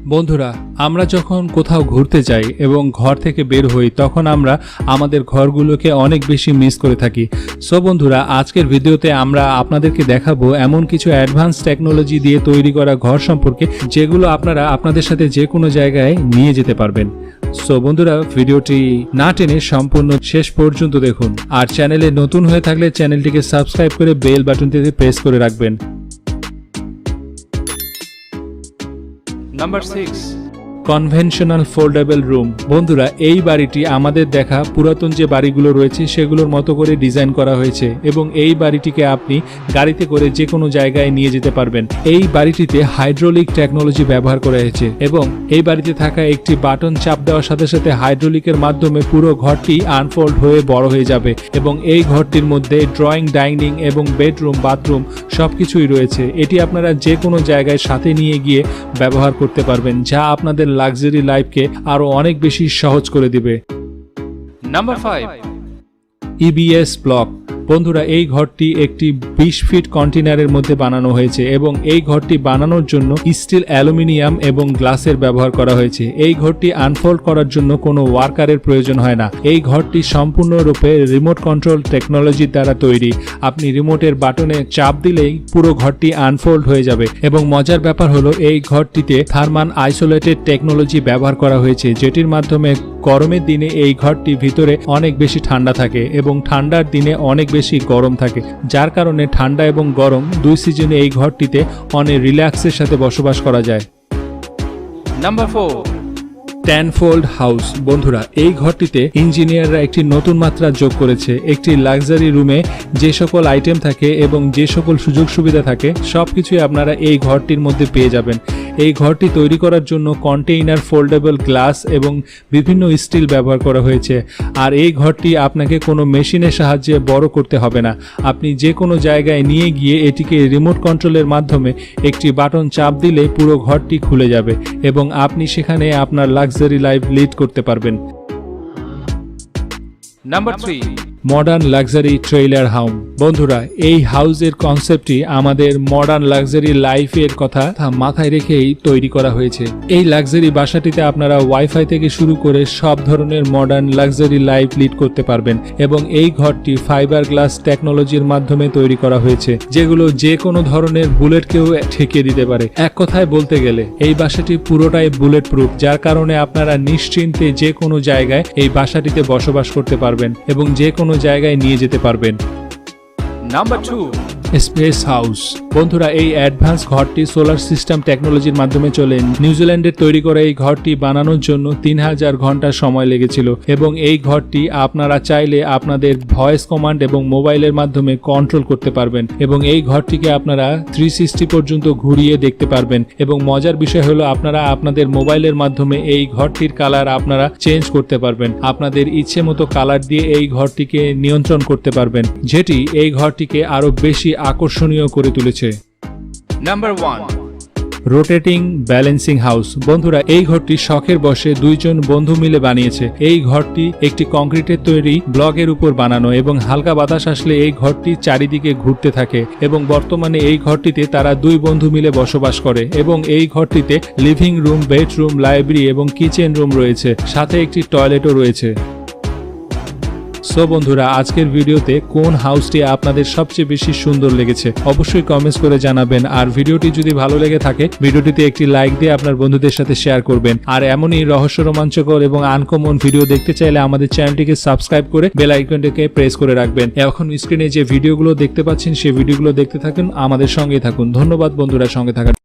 বন্ধুরা, আমরা যখন কোথাও ঘুরতে যাই এবং ঘর থেকে বের হই তখন আমরা আমাদের ঘরগুলোকে অনেক বেশি মিস করে থাকি। সো বন্ধুরা, আজকের ভিডিওতে আমরা আপনাদেরকে দেখাবো এমন কিছু অ্যাডভান্স টেকনোলজি দিয়ে তৈরি করা ঘর সম্পর্কে যেগুলো আপনারা আপনাদের সাথে যে কোনো জায়গায় নিয়ে যেতে পারবেন। সো বন্ধুরা, ভিডিওটি না টেনে সম্পূর্ণ শেষ পর্যন্ত দেখুন, আর চ্যানেলে নতুন হয়ে থাকলে চ্যানেলটিকে সাবস্ক্রাইব করে বেল বাটনটিতে প্রেস করে রাখবেন। Number 6, conventional foldable room. বন্ধুরা, এই বাড়িটি আমাদের দেখা পুরাতন যে বাড়িগুলো রয়েছে সেগুলোর মতো করে ডিজাইন করা হয়েছে এবং এই বাড়িটিকে আপনি গাড়িতে করে যে কোনো জায়গায় নিয়ে যেতে পারবেন। এই বাড়িটিতে হাইড্রোলিক টেকনোলজি ব্যবহার করা হয়েছে এবং এই বাড়িতে থাকা একটি বাটন চাপ দেওয়ার সাথে সাথে হাইড্রোলিকের মাধ্যমে পুরো ঘরটি আনফোল্ড হয়ে বড় হয়ে যাবে এবং এই ঘরটির মধ্যে ড্রয়িং, ডাইনিং এবং বেডরুম, বাথরুম সবকিছুই রয়েছে। এটি আপনারা যে কোনো জায়গায় সাথে নিয়ে গিয়ে ব্যবহার করতে পারবেন, যা আপনাদের লাক্সারি লাইফকে আরো অনেক বেশি সহজ করে দিবে। Number 5, EBS block. বন্ধুরা, এই ঘরটি একটি 20 ফিট কন্টেনারের মধ্যে বানানো হয়েছে এবং এই ঘরটি বানানোর জন্য স্টিল, অ্যালুমিনিয়াম এবং গ্লাসের ব্যবহার করা হয়েছে। এই ঘরটি আনফোল্ড করার জন্য কোনো ওয়ার্কারের প্রয়োজন হয় না। এই ঘরটি সম্পূর্ণরূপে রিমোট কন্ট্রোল টেকনোলজির দ্বারা তৈরি। আপনি রিমোটের বাটনে চাপ দিলেই পুরো ঘরটি আনফোল্ড হয়ে যাবে এবং মজার ব্যাপার হলো এই ঘরটিতে থার্মাল আইসোলেটেড টেকনোলজি ব্যবহার করা হয়েছে, যেটির মাধ্যমে গরমের দিনে এই ঘরটি ভিতরে অনেক বেশি ঠান্ডা থাকে এবং ঠান্ডার দিনে অনেক বেশি গরম থাকে, যার কারণে ঠান্ডা এবং গরম দুই সিজনে এই ঘরটিতে অনেক রিল্যাক্সের সাথে বসবাস করা যায়। Number 4, 10-fold house. বন্ধুরা, এই ঘরটিতে ইঞ্জিনিয়াররা একটি নতুন মাত্রা যোগ করেছে। একটি লাক্সারি রুমে যে সকল আইটেম থাকে এবং যে সকল সুযোগ সুবিধা থাকে সবকিছুই আপনারা এই ঘরটির মধ্যে পেয়ে যাবেন। এই ঘরটি তৈরি করার জন্য কন্টেইনার, ফোল্ডেবল গ্লাস এবং বিভিন্ন স্টিল ব্যবহার করা হয়েছে। আর এই ঘরটি আপনাকে কোনো মেশিনের সাহায্যে বড় করতে হবে না। আপনি যে কোনো জায়গায় নিয়ে গিয়ে এটিকে রিমোট কন্ট্রোলের মাধ্যমে একটি বাটন চাপ দিলে পুরো ঘরটি খুলে যাবে এবং আপনি সেখানে আপনার লাক্সারি লাইফ লিড করতে পারবেন। Number 3, modern luxury trailer house. বন্ধুরা, এই হাউসের কনসেপ্টটি আমাদের মডার্ন লাক্সারি লাইফের কথা মাথায় রেখেই তৈরি করা হয়েছে। এই লাক্সারি বাসাটিতে আপনারা ওয়াইফাই থেকে শুরু করে সব ধরনের মডার্ন লাক্সারি লাইফ লিড করতে পারবেন এবং এই ঘরটি ফাইবার গ্লাস টেকনোলজির মাধ্যমে তৈরি করা হয়েছে, যেগুলো যে কোনো ধরনের বুলেটকেও ঠেকিয়ে দিতে পারে। এক কথায় বলতে গেলে এই বাসাটি পুরোটাই বুলেট প্রুফ, যার কারণে আপনারা নিশ্চিন্তে যে কোনো জায়গায় এই বাসাটিতে বসবাস করতে পারবেন এবং যে কোনো জায়গায় নিয়ে যেতে পারবেন। Number 2, space house. বন্ধুরা, এই অ্যাডভান্স ঘরটি সোলার সিস্টেম টেকনোলজির মাধ্যমে চলে। নিউজিল্যান্ডের তৈরি করা এই ঘরটি বানানোর জন্য 3000 ঘন্টা সময় লেগেছিল এবং এই ঘরটি আপনারা চাইলে আপনাদের ভয়েস কমান্ড এবং মোবাইলের মাধ্যমে কন্ট্রোল করতে পারবেন এবং এই ঘরটিকে আপনারা 360 পর্যন্ত ঘুরিয়ে দেখতে পারবেন এবং মজার বিষয় হলো আপনারা আপনাদের মোবাইলের মাধ্যমে এই ঘরটির কালার আপনারা চেঞ্জ করতে পারবেন। আপনাদের ইচ্ছে মতো কালার দিয়ে এই ঘরটিকে নিয়ন্ত্রণ করতে পারবেন, যেটি এই ঘরটিকে আরো বেশি আকর্ষণীয় করে তুলেছে। Number 1, rotating balancing house. বন্ধুরা, এই ঘরটি শখের বশে 2 জন বন্ধু মিলে বানিয়েছে। এই ঘরটি একটি কংক্রিটের তৈরি ব্লকের উপর বানানো এবং হালকা বাতাস আসলে এই ঘরটি চারিদিকে ঘুরতে থাকে এবং বর্তমানে এই ঘরটিতে তারা 2 বন্ধু মিলে বসবাস করে এবং এই ঘরটিতে লিভিং রুম, বেডরুম, লাইব্রেরি এবং কিচেন রুম রয়েছে, সাথে একটি টয়লেটও রয়েছে। সো বন্ধুরা, আজকের ভিডিওতে কোন হাউসটি আপনাদের সবচেয়ে বেশি সুন্দর লেগেছে অবশ্যই কমেন্টস করে জানাবেন। আর ভিডিওটি যদি ভালো লেগে থাকে ভিডিওটিতে একটি লাইক দিয়ে আপনার বন্ধুদের সাথে শেয়ার করবেন। আর এমনই রহস্য, রোমাঞ্চকর এবং আনকমন ভিডিও দেখতে চাইলে আমাদের চ্যানেলটিকে সাবস্ক্রাইব করে বেল আইকনটিকে প্রেস করে রাখবেন। এখন স্ক্রিনে যে ভিডিওগুলো দেখতে পাচ্ছেন সেই ভিডিওগুলো দেখতে থাকুন, আমাদের সঙ্গে থাকুন। ধন্যবাদ বন্ধুরা সঙ্গে থাকার।